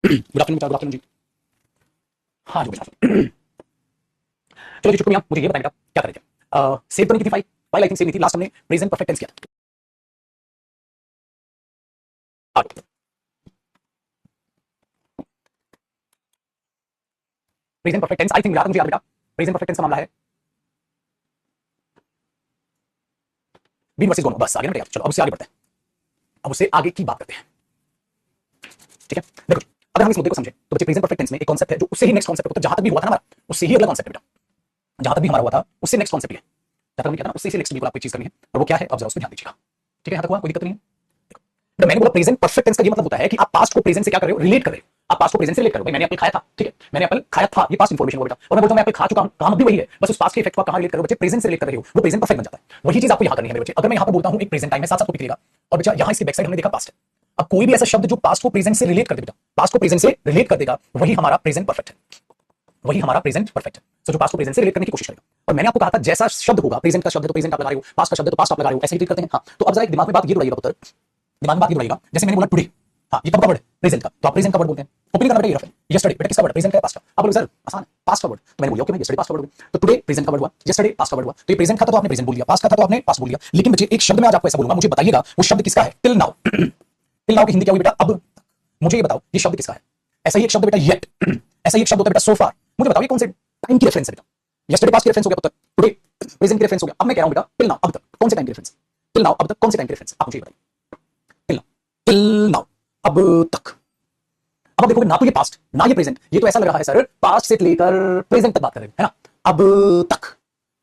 Good afternoon good afternoon जी। हाँ जी बेटा। चलो जी, शुक्रिया। मुझे ये बताएं बेटा, क्या करें थे? सेव तो नहीं की थी file? File I think save नहीं थी। लास्ट हमने प्रेजेंट परफेक्ट टेंस किया था। आगे present perfect tense I think मुझे याद बेटा। प्रेजेंट परफेक्ट टेंस का मामला है बीन वर्सेस दोनों। बस आगे ना बेटा, चलो अब उससे आगे बढ़ते हैं। अब उससे आगे की बात करते हैं, ठीक है? देखो, अगर हम इस मुद्दे को समझे तो बच्चे प्रेजेंट परफेक्ट टेंस में एक कॉन्सेप्ट है जो उससे ही नेक्स्ट कॉन्सेप्ट होता है। जहां तक भी हुआ था ना हमारा, उससे ही अगला कॉन्सेप्ट है बेटा। जहां तक भी हमारा हुआ था उससे नेक्स्ट कॉन्सेप्ट है। जहां तक हमने किया था उससे नेक्स्ट बिल्कुल आपको चीज करनी है, और वो क्या है अब जरा उसमें ध्यान दीजिएगा। ठीक है? यहां तक हुआ, कोई दिक्कत नहीं है? तो मैंने बोला प्रेजेंट परफेक्ट टेंस का ये मतलब होता है कि आप पास्ट को प्रेजेंट से क्या कर रहे हो, रिलेट कर रहे हो। आप पास्ट को प्रेजेंट से रिलेट कर रहे हो। भाई मैंने एप्पल खाया था, ठीक है, मैंने एप्पल खाया था, ये पास्ट इंफॉर्मेशन हो बेटा। और मैं बोलता हूं मैं एप्पल खा चुका हूं, काम भी वही है, बस उस पास्ट के इफेक्ट को कहां रिलेट कर रहे हो बच्चे, प्रेजेंट से रिलेट कर रहे हो, वो प्रेजेंट परफेक्ट बन जाता है। वही चीज आपको यहां करनी है मेरे बच्चे। अगर मैं यहां पर बोलता हूं एक प्रेजेंट टाइम है, साथ साथ टॉपिक लिखेगा, और बच्चा यहां इसकी बैक साइड हमने देखा पास्ट है। अब कोई भी ऐसा शब्द जो पास्ट को प्रेजेंट से रिलेट कर दे बेटा, पास्ट को प्रेजेंट से रिलेट कर देगा, वही हमारा प्रेजेंट परफेक्ट है। वही हमारा प्रेजेंट परफेक्ट है। तो जो पास्ट को प्रेजेंट से रिलेट करने की कोशिश करेगा। और मैंने आपको कहा था जैसा शब्द होगा, प्रेजेंट का शब्द है तो प्रेजेंट आप लगा रहे हो, पास्ट का शब्द है तो पास्ट आप लगा रहे हो, ऐसे ही ट्रीट करते हैं। हाँ, तो अब जरा एक दिमाग में बात ये उड़ाइएगा पुत्र, दिमाग में बात ये उड़ाइएगा। जैसे मैंने बोला टुडे, हाँ ये कब का वर्ड है? प्रेजेंट का, तो आप प्रेजेंट का वर्ड बोलते हैं। ओपनिंग का बेटा ये रहा है यस्टरडे, बेटा किसका वर्ड? प्रेजेंट का, पास्ट का। आप बोलो सर आसान है, पास्ट का वर्ड। तो मैंने बोला ओके मैं यस्टरडे पास्ट का वर्ड बोल, तो टुडे प्रेजेंट का वर्ड हुआ, यस्टरडे पास्ट का वर्ड हुआ। तो ये प्रेजेंट का था तो आपने प्रेजेंट बोल दिया, पास्ट का था तो आपने पास्ट बोल दिया। लेकिन बच्चे एक शब्द में आज आपको ऐसा बोलूंगा, मुझे बताइएगा वो शब्द किसका है? Till now. टिल नाउ की हिंदी क्या हुई बेटा? अब तक। मुझे ये बताओ ये शब्द किसका है? ऐसा ही एक शब्द बेटा येट, ऐसा ही एक शब्द होता है बेटा सो फार। मुझे बताओ ये कौन से टाइम की रेफरेंस है बेटा? यस्टरडे पास्ट की रेफरेंस हो गया पुत्र, टुडे प्रेजेंट की रेफरेंस हो गया। अब मैं कह रहा हूं बेटा टिल नाउ अब तक, कौन से टाइम की रेफरेंस? टिल नाउ अब तक कौन से टाइम की रेफरेंस? आप मुझे बताइए। टिल नाउ, टिल नाउ, अब तक। अब आप देखोगे ना तो ये पास्ट ना ये प्रेजेंट, ये तो ऐसा लग रहा है सर पास्ट से लेकर प्रेजेंट तक बात कर रहे हैं, है ना? अब तक,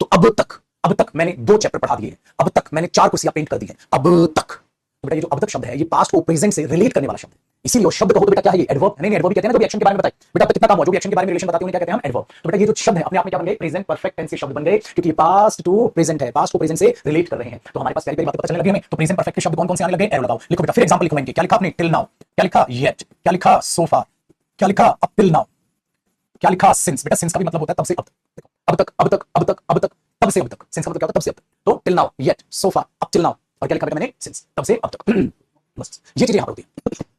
तो अब तक मैंने 2 चैप्टर पढ़ा दिए हैं, अब तक मैंने 4 कुर्सियां पेंट कर दी हैं, अब तक। तो बेटा ये जो अब तक शब्द है ये पास्ट को प्रेजेंट से रिलेट करने वाला शब्द है। इसीलिए शब्द कहो तो बेटा क्या है ये? एडवर्ब। नहीं एडवर्ब कहते हैं ना, जो एक्शन के बारे में बताए बेटा। अब तक कितना काम हुआ, जो एक्शन के बारे में रिलेशन बताते हैं क्या कहते हैं हम? एडवर्ब। तो बेटा ये जो शब्द है अपने आप में क्या बन गए? प्रेजेंट परफेक्ट टेंस के शब्द बन गए, क्योंकि पास्ट टू प्रेजेंट है, पास्ट को प्रेजेंट से रिलेट कर रहे हैं। तो हमारे पास प्यारी प्यारी बातें पता चलने लगी हमें। तो प्रेजेंट परफेक्ट के शब्द कौन कौन से आने लगे? एरो लगाओ, लिखो बेटा। फिर एग्जांपल लिखो इनके। क्या लिखा आपने? टिल नाउ, क्या लिखा? येट, क्या लिखा? सो फार, क्या लिखा? अप टिल नाउ, क्या लिखा? सिंस। बेटा सिंस का भी मतलब होता है तब से अब तक। देखो अब तक अब तक अब तक अब तक, तब से अब तक। सिंस का मतलब क्या होता है? तब से अब तक। तो टिल नाउ, येट, सो फार, अप टिल नाउ, और क्या लिखा बेटा मैंने? सिंस, तब से अब तक। बस ये चीजें यहां पर होती है।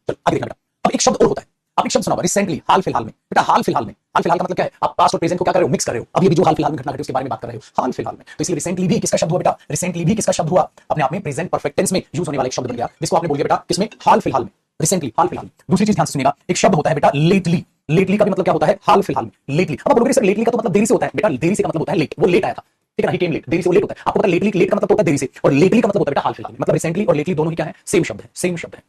चलो आगे देखना बेटा। अब एक शब्द और होता है, आप एक शब्द सुना होगा रिसेंटली, हाल फिलहाल में। बेटा हाल फिलहाल में, हाल फिलहाल का मतलब क्या है? आप पास्ट और प्रेजेंट को क्या कर रहे हो? मिक्स कर रहे हो। अभी भी जो हाल फिलहाल में घटना घटी उसके बारे में बात कर रहे हो, हाल फिलहाल में। तो इसलिए रिसेंटली भी किसका शब्द हुआ बेटा? रिसेंटली भी किसका शब्द हुआ? अपने आप में प्रेजेंट परफेक्ट टेंस में यूज होने वाला एक शब्द बन गया, जिसको आपने बोल दिया बेटा किसमें? हाल फिलहाल में, रिसेंटली, हाल फिलहाल में। दूसरी चीज ध्यान से सुनिएगा, एक शब्द होता है बेटा लेटली। लेटली का भी मतलब क्या होता है? हाल फिलहाल में, लेटली। अब आप बोलोगे सर लेटली का तो मतलब देरी से होता है। बेटा देरी से का मतलब होता है लेट, वो लेट आया था, ठीक है ना? ही केम लेट, देरी से वो लेट होता है। आपको पता है लेटली, लेट का मतलब होता है देरी से, और लेटली का मतलब होता है बेटा हाल फिलहाल में। मतलब रिसेंटली और लेटली दोनों ही क्या है? सेम शब्द है, सेम शब्द है,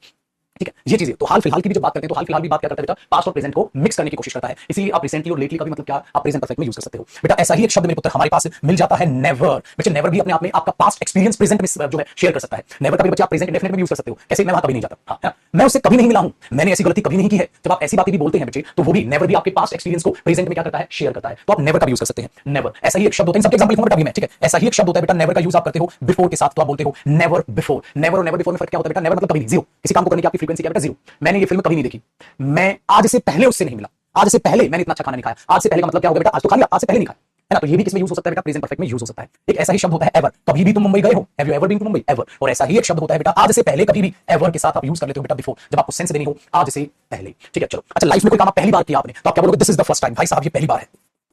ठीक है? ये चीजें तो हाल फिलहाल की भी जब बात करते हैं तो हाल फिलहाल भी बात क्या करता है बेटा? पास्ट और प्रेजेंट को मिक्स करने की कोशिश करता है। इसीलिए आप रिसेंटली और लेटली का भी मतलब क्या आप प्रेजेंट परफेक्ट में यूज कर सकते हो। बेटा ऐसा ही एक शब्द मेरे पुत्र हमारे पास मिल जाता है नेवर। बच्चे नेवर भी अपने आप में आपका पास्ट एक्सपीरियंस प्रेजेंट में जो है शेयर कर सकता है। नेवर का भी बच्चे आप प्रेजेंट इंडेफिनिट में यूज कर सकते हो। कैसे? मैं वहां कभी नहीं जाता, हाँ, है ना? मैं उससे कभी नहीं मिला हूं, मैंने ऐसी गलती कभी नहीं की है। जब आप ऐसी बातें भी बोलते हैं बच्चे, तो वो भी नेवर भी आपके पास्ट एक्सपीरियंस को प्रेजेंट में क्या करता है? शेयर करता है। तो आप नेवर का यूज कर सकते हैं, नेवर। ऐसा ही एक शब्द होता है, इन सबके एग्जांपल लिखूंगा बेटा अभी मैं, ठीक है? ऐसा ही एक शब्द होता है बेटा नेवर का यूज आप करते हो बिफोर के साथ, तो आप बोलते हो नेवर बिफोर। नेवर और नेवर बिफोर में फर्क क्या होता है बेटा? नेवर मतलब कभी नहीं, जीरो। किसी काम को करने की आपकी फ्रीक्वेंसी क्या बेटा? जीरो। मैंने ये फिल्म कभी नहीं देखी, मैं आज से पहले उससे नहीं मिला, आज से पहले मैंने इतना अच्छा खाना नहीं खाया। आज से पहले का मतलब क्या होगा बेटा? आज तो खा लिया, आज से पहले नहीं खाया, है ना? तो ये भी किसमें यूज हो सकता है बेटा? प्रेजेंट परफेक्ट में यूज हो सकता है। एक ऐसा ही शब्द होता है एवर, कभी भी तुम मुंबई गए हो? Have you ever been to Mumbai? Ever. और ऐसा ही एक शब्द होता है बेटा आज से पहले, कभी भी एवर के साथ आप यूज कर लेते हो बेटा बिफोर, जब आपको सेंस देनी हो आज से पहले, ठीक है? चलो अच्छा, लाइफ में कोई काम आप पहली बार किया आपने, तो आप क्या बोलोगे? This is the first time. भाई साहब ये पहली बार है,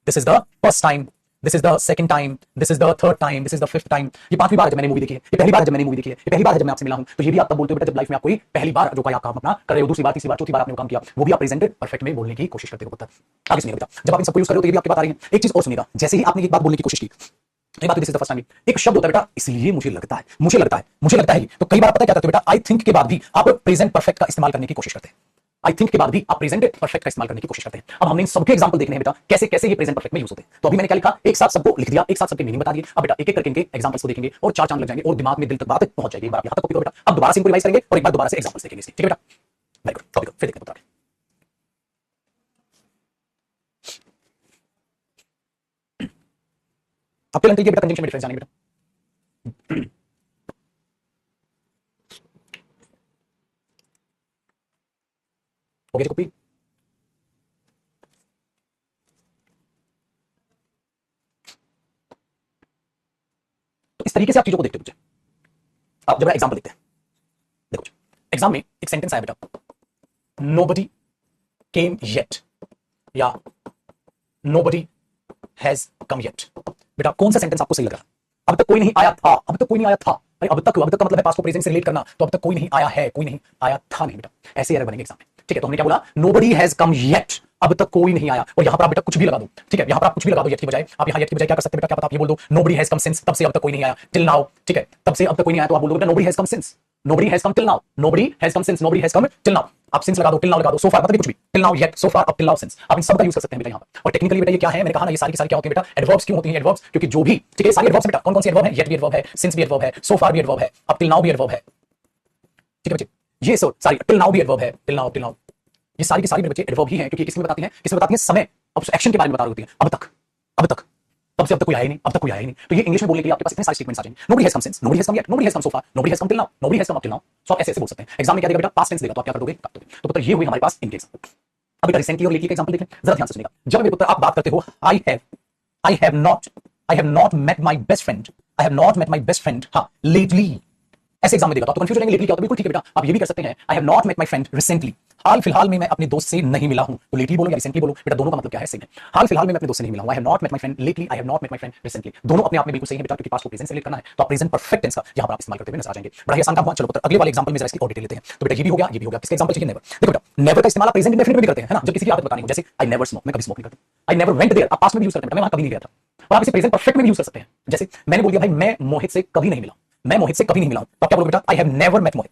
this is the first time, this is the second time, this is the third time, this is the fifth time. ये 5वीं बार है जब मैंने मूवी देखी है, ये पहली बार है जब मैंने मूवी देखी है, ये पहली बार है जब मैं आपसे मिला हूं। तो ये भी आप तब बोलते हो बेटा जब लाइफ में आप कोई पहली बार जो कोई आप काम अपना कर रहे हो, दूसरी बार, तीसरी बार, चौथी बार आपने वो काम किया, वो भी आप प्रेजेंट परफेक्ट में बोलने की कोशिश करते हो पुत्र। आगे सुनिएगा बेटा, जब आप इन सबको यूज कर रहे हो तो ये भी आपकी बात आ रही है। एक चीज और सुनिएगा, जैसे ही आपने एक बात बोलने की कोशिश की, एक बात this is the first time, एक शब्द होता है बेटा इसलिए मुझे लगता है, मुझे लगता है, मुझे लगता है। तो कई बार पता है क्या करते हो बेटा? आई थिंक के बाद भी आप प्रेजेंट परफेक्ट का इस्तेमाल करने की कोशिश करते हैं। आई थिंक के बाद भी आप प्रेजेंट परफेक्ट का इस्तेमाल करने की कोशिश करते हैं। अब हमने इन सबके एग्जांपल देखने हैं बेटा, कैसे कैसे ये प्रेजेंट परफेक्ट में यूज होते हैं। तो अभी मैंने क्या लिखा, एक साथ सबको लिख दिया, एक साथ सबके मीनिंग बता दिए। अब बेटा एक एक करके इनके एग्जांपल्स को देखेंगे और 4 चांद लग जाएंगे और दिमाग में दिल तक बात पहुंच जाएगी। एक बार यहां तक कॉपी करो बेटा, अब दोबारा से इनको रिवाइज करेंगे और एक बार दोबारा से एग्जांपल्स देखेंगे इसके, ठीक है बेटा? वेरी गुड, कॉपी करो, फिर देखते हैं। आपके अंकल के बेटा कंजंक्शन में डिफरेंस जानेंगे बेटा। हो गया कॉपी? तो इस तरीके से आप चीजों को देखते हो बच्चे। अब जब एग्जांपल देखते हैं, देखो एग्जाम में एक सेंटेंस आया बेटा, नोबडी केम येट या नोबडी हैज कम येट। बेटा कौन सा सेंटेंस आपको सही लग रहा है? अब तक कोई नहीं आया था, अब तक कोई नहीं आया था। अरे अब तक का मतलब है पास्ट को प्रेजेंट से रिलेट करना, तो अब तक कोई नहीं आया है, कोई नहीं आया था नहीं बेटा, ऐसे एरर बनेंगे एग्जाम में। ठीक है, तो हमने क्या बोला? नोबडी हैज कम येट, अब तक कोई नहीं आया। और यहां पर आप बेटा कुछ भी लगा दो, ठीक है, यहां पर आप कुछ भी लगा दो येट की बजाय। आप यहां येट की बजाय क्या कर सकते हैं बेटा? क्या पता आप ये बोल दो नोबडी हैज कम सिंस, तब से अब तक कोई नहीं आया, टिल नाउ। ठीक है, तब से अब तक कोई नहीं आया, तो आप बोल दो बेटा nobody has come since, nobody has come till now, nobody has come since, nobody has come till now. आप सिंस लगा दो, टिल नाउ लगा दो, सो फार मतलब कुछ भी, टिल नाउ येट, सो फार, अब टिल नाउ सिंस, आप इन सब का यूज कर सकते हैं बेटा यहां पर। और टेक्निकली बेटा ये क्या है? मैंने कहा ना ये सारी की सारी क्या होती है बेटा? एडवर्ब्स। क्यों होती है एडवर्ब्स? क्योंकि जो भी, ठीक है, सारे एडवर्ब्स बेटा कौन कौन से एडवर्ब है? येट भी एडवर्ब है, सिंस भी एडवर्ब है, सो फार भी एडवर्ब है, अब टिल नाउ भी एडवर्ब है। ठीक है बच्चे, ये सो सारी, टिल नाउ भी एडवर्ब है, टिल नाउ, टिल नाउ, ये सारी की सारी बच्चे एडवर्ब ही हैं, क्योंकि किसमें बताती हैं? किसमें बताती हैं? समय, अब एक्शन के बारे में बता रही होती है। अब तक, अब तक, तब से अब तक कोई आया ही नहीं, अब तक कोई आया ही नहीं। तो ये इंग्लिश में बोलने के लिए आपके पास इतने सारे स्टेटमेंट्स आ जाएंगे। Nobody has come since, nobody has come yet, nobody has come so far, nobody has come till now, nobody has come up till now. So आप ऐसे ऐसे बोल सकते हैं। एग्जाम में क्या देगा बेटा? पास्ट टेंस देगा, तो आप क्या कर दोगे? कर दोगे। तो मतलब ये हुई हमारे पास इनके एग्जांपल। अब बेटा रिसेंटली और लेटली के एग्जांपल देखें, जरा ध्यान से सुनिएगा। जब मेरे पुत्र आप बात करते हो I have not met my best friend, I have not met my best friend, हां लेटली, ऐसे एग्जाम में देगा तो आप कंफ्यूज हो जाएंगे। लेटली क्या होता है? बिल्कुल ठीक है बेटा, आप ये भी कर सकते हैं, I have not met my friend recently, हाल फिलहाल में मैं अपने दोस्त से नहीं मिला हूं। तो लेटली बोलो या रिसेंटली बोलो बेटा, दोनों का मतलब क्या है? सेम है। हाल फिलहाल में मैं अपने दोस्त से नहीं मिला हूं, I have not met my friend lately, I have not met my friend recently, दोनों अपने आप में बिल्कुल सही है बेटा, क्योंकि पास्ट को प्रेजेंट से रिलेट करना है, तो आप प्रेजेंट परफेक्ट टेंस का यहां पर आप इस्तेमाल करते हुए नजर आ जाएंगे। बड़ा ही आसान काम हुआ। चलो पुत्र अगले वाले एग्जांपल में जरा इसकी और डिटेल लेते हैं। तो बेटा ये भी हो गया, ये भी हो गया। किसका एग्जांपल चाहिए? नेवर। देखो बेटा नेवर का इस्तेमाल आप प्रेजेंट इंडेफिनिट में भी करते हैं, है ना, जब किसी की आदत बतानी हो, जैसे आई नेवर स्मोक, मैं कभी स्मोक नहीं करता। आई नेवर वेंट देयर, आप पास्ट में भी यूज करते हैं, मैं वहां कभी नहीं गया था। और आप इसे प्रेजेंट परफेक्ट में भी यूज कर सकते हैं, जैसे मैंने बोल दिया भाई मैं मोहित से कभी नहीं मिला, मैं मोहित से कभी नहीं मिला हूं, तो आप क्या बोलोगे बेटा? I have never met Mohit,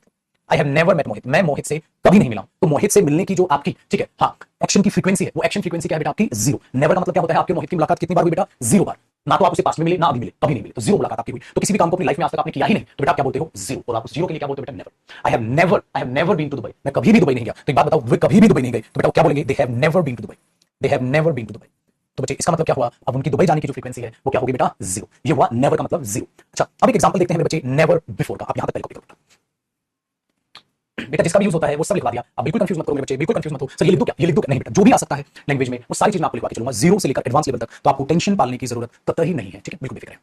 I have never met Mohit, मैं मोहित से कभी नहीं मिला हूं। तो मोहित से मिलने की जो आपकी, ठीक है, हाँ, एक्शन की फ्रीक्वेंसी है, वो एक्शन फ्रीक्वेंसी क्या है बेटा? आपकी जीरो। नेवर का मतलब क्या होता है? आपके मोहित की मुलाकात कितनी बार हुई बेटा? Zero bar. ना तो आप उसे पास्ट में मिले, ना अभी मिले, कभी नहीं मिले, तो जीरो मुलाकात आपकी हुई। तो किसी भी काम को अपनी लाइफ में आज तक आपने किया ही नहीं, तो बेटा आप क्या बोलते हो? जीरो। और आप उस जीरो के लिए क्या बोलते हो बेटा? Never. I have never been to Dubai, मैं कभी भी दुबई नहीं गया। तो एक बात बताओ, वे कभी भी दुबई नहीं गए, तो बेटा क्या बोलेंगे? They have never been to Dubai, they have never been to Dubai. तो बच्चे इसका मतलब क्या हुआ? अब उनकी दुबई जाने की जो फ्रीक्वेंसी है वो क्या होगी बेटा? जीरो। ये हुआ नेवर का मतलब जीरो। अच्छा अब एक एग्जांपल देखते हैं मेरे बच्चे नेवर बिफोर का। आप यहां तक पहले कॉपी करो बेटा, जिसका भी यूज होता है वो सब लिखवा दिया। अब बिल्कुल कंफ्यूज मत करो मेरे बच्चे, बिल्कुल कंफ्यूज मत हो। सर ये लिख दो क्या? ये लिख दो क्या? नहीं बेटा, जो भी आ सकता है लैंग्वेज में वो सारी चीज मैं आपको लिखवा के चलूंगा, जीरो से लेकर एडवांस लेवल तक। तो आपको टेंशन पालने की जरूरत कतई नहीं है, ठीक है, बिल्कुल बेफिक्र है।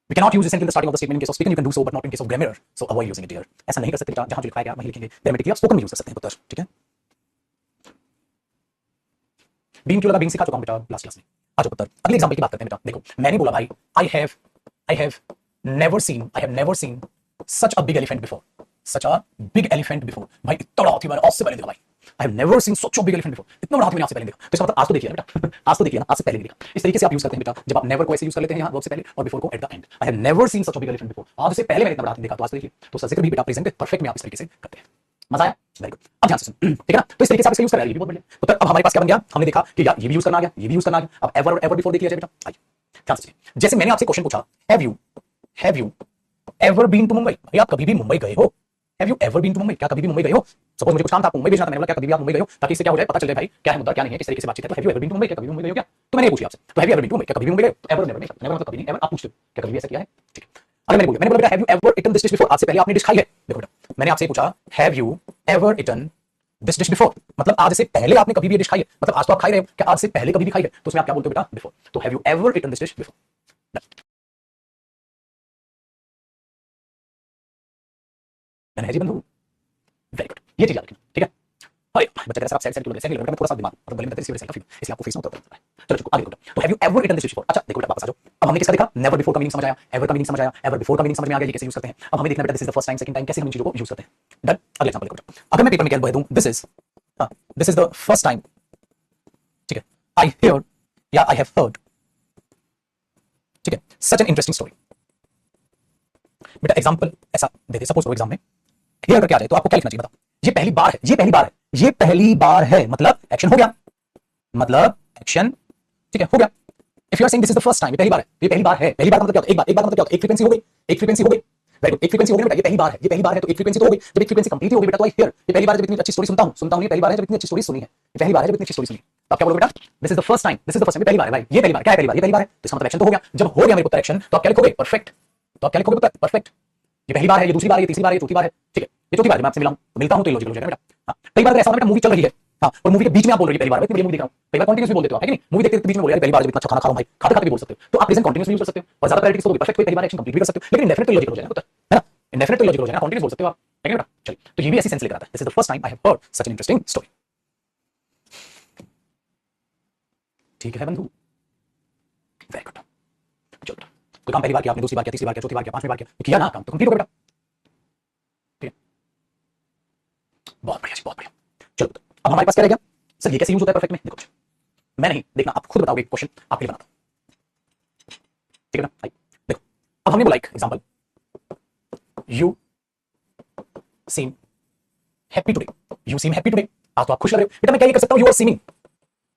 We cannot use recent in the starting of the statement. In case of speaking, you can do so, but not in case of grammar. So avoid using it here. ऐसा नहीं कर सकते बेटा, जहां जो लिखा है क्या वही लिखेंगे। Grammatically आप spoken में यूज कर सकते हैं पुत्र, ठीक है। बीइंग क्यों लगा? बीइंग सिखा चुका हूं बेटा लास्ट क्लास में। आ जाओ पुत्र अगले एग्जांपल की बात करते हैं बेटा। देखो मैंने बोला भाई आई have never seen such a big elephant before, such a big elephant before. भाई इतना बड़ा हाथी मैंने आज से पहले देखा भाई, आई have never seen such a big elephant before, इतना बड़ा हाथी मैंने आज से पहले देखा। तो इसका मतलब आज तो देखिए बेटा, आज तो देखिए ना, आज से पहले नहीं देखा। इस तरीके से आप यूज करते हैं बेटा, जब आप नेवर को ऐसे यूज कर लेते हैं यहां वर्ब से पहले और बिफोर को at the end. I have never seen such a big elephant before, आज से पहले मैंने इतना बड़ा हाथी देखा, तो आज तो देखिए। तो सब्जेक्ट भी बेटा प्रेजेंट परफेक्ट में आप इस तरीके से करते हैं। मजा आया? Very good. अब ध्यान से सुन, ठीक है ना। तो इस तरीके से आप इसका यूज कर रहे हैं, ये भी बहुत बढ़िया। तो अब हमारे पास क्या बन गया? हमने देखा कि यार ये भी यूज करना आ गया, ये भी यूज करना आ गया। अब एवर और एवर बिफोर देख लिया जाए बेटा। आइए ध्यान से सुनिए। जैसे मैंने आपसे क्वेश्चन पूछा, have you ever been to Mumbai? भाई आप कभी भी मुंबई गए हो? Have you ever been to Mumbai? क्या कभी भी मुंबई गए हो? सपोज मुझे कुछ काम था, मुंबई भेजना था, मैंने बोला क्या कभी भी आप मुंबई गए हो? ताकि इससे क्या हो जाए, पता चल जाए भाई क्या है मुद्दा क्या नहीं है, किस तरीके से बातचीत है। तो have you ever been to Mumbai? क्या कभी भी मुंबई गए हो क्या? तो मैंने ये पूछा आपसे, तो have you ever been to Mumbai? क्या कभी भी मुंबई गए? तो एवर नेवर नहीं, नेवर मतलब कभी नहीं, एवर आप पूछते हो क्या कभी भी ऐसा किया है, ठीक है। अगर मैंने बोला बेटा have you ever eaten this dish before? आज से पहले आपने डिश खाई है? देखो बेटा मैंने आपसे पूछा have you ever eaten this dish before, मतलब आज से पहले आपने कभी भी ये डिश खाई है, मतलब आज तो आप खा रहे हो, क्या आज से पहले कभी भी खाई है? तो उसमें आप क्या बोलते हो बेटा? बिफोर। तो have you ever eaten this dish before. है जी बंधु, वेरी गुड, ये चीज याद रखना, ठीक है। हाय बच्चा जैसे आप साइड साइड सेकंड किलोमीटर, थोड़ा सा दिमाग मतलब गले में तेरे सेल्फ इसलिए आपको फेस में उतर है। चलो चलो आगे देखो। तो have you ever eaten this dish before? अच्छा देखो बेटा वापस आ जाओ। अब हमने किसका देखा? नेवर बिफोर का मीनिंग समझ आया, एवर का मीनिंग समझ आया, एवर बिफोर का मीनिंग समझ में आ गया, ये कैसे यूज करते हैं। अब हमें देखना बेटा this is the first time, second time, कैसे हम इन चीजों को यूज करते हैं। डन। अगले एग्जांपल देखो बेटा, अगर मैं पेपर में कह दूं this is the first time, ठीक है, आई हियर या आई हैव हर्ड, ठीक है, सच एन इंटरेस्टिंग स्टोरी। बेटा एग्जांपल ऐसा देते, सपोज करो एग्जाम में हियर अगर क्या आ जाए तो आपको क्या लिखना चाहिए बताओ? ये पहली बार है, ये पहली बार है, ये पहली बार है, मतलब एक्शन हो गया, मतलब एक्शन, ठीक है, हो गया। If you are saying this is the first time, ये पहली बार है, ये पहली बार है, पहली बार का मतलब क्या होता है? एक बार का मतलब क्या होता है? एक फ्रीक्वेंसी हो गई, एक फ्रीक्वेंसी हो गई, वेरी गुड, एक फ्रीक्वेंसी हो गई बेटा, ये पहली बार है, ये पहली बार है, तो एक फ्रीक्वेंसी तो हो गई। जब एक फ्रीक्वेंसी कंप्लीट हो गई बेटा तो आई हियर, ये पहली बार जब इतनी अच्छी स्टोरी सुनता हूं, ये पहली बार है जब इतनी अच्छी स्टोरी सुनी है, ये पहली बार है जब इतनी अच्छी स्टोरी सुनी। तो आप क्या बोलोगे बेटा? This is the first time, this is the first time, पहली बार है भाई, ये पहली बार, क्या है पहली बार? ये पहली बार है, तो इसका मतलब एक्शन तो हो गया। जब हो गया मेरे पुत्र एक्शन, तो आप क्या लिखोगे? परफेक्ट। तो आप क्या लिखोगे पुत्र? परफेक्ट। ये पहली बार है, ये दूसरी बार है, ये तीसरी बार है, ये चौथी बार है, ठीक है, ये चौथी बार है मैं आपसे मिलता हूं तो ये लॉजिकल हो जाएगा बेटा। हां कई बार ऐसा होता है बेटा, मूवी चल रही है, हां, और मूवी के बीच में आप बोल रहे हो पहली बार, मैं इतनी बड़ी मूवी देख रहा हूं, कई बार कंटीन्यूअसली बोल देते हो आप, है कि नहीं? मूवी देखते बीच में बोल यार पहली बार जब इतना अच्छा खाना खा रहा हूं भाई, खाते खाते भी बोल सकते हो। तो आप प्रेजेंट कंटीन्यूअसली यूज कर सकते हो और ज्यादा प्रायोरिटी से परफेक्ट कोई पहली बार एक्शन कंप्लीट भी कर सकते हो, लेकिन डेफिनेटली लॉजिकल हो जाएगा पुत्र, है ना। इंडेफिनिट तो लॉजिकल हो जाएगा, कॉन्टिन्यूस बोल सकते हो आप, है बेटा। चलिए, तो ये भी ऐसी सेंस लेकर आता है। This is the first time I have heard such an interesting story. ठीक है बंधु, वेरी गुड। चलो बेटा, कोई काम पहली बार किया आपने, दूसरी बार किया, तीसरी बार किया, चौथी बार किया, पांचवी बार किया, तो किया ना काम, तो कंप्लीट हो गया बेटा। ठीक है, बहुत बढ़िया जी, बहुत बढ़िया। चलो अब हमारे पास क्या रह गया सर, ये कैसे यूज होता है परफेक्ट में? देखो मैं नहीं, देखना आप खुद बताओगे, क्वेश्चन आपके लिए बनाता हूं, ठीक है ना? आइए देखो, अब हमने बोला एक example, you seem happy today, you seem happy today, आज तो आप खुश लग रहे हो बेटा। मैं क्या ये कर सकता हूं, यू आर सीमिंग,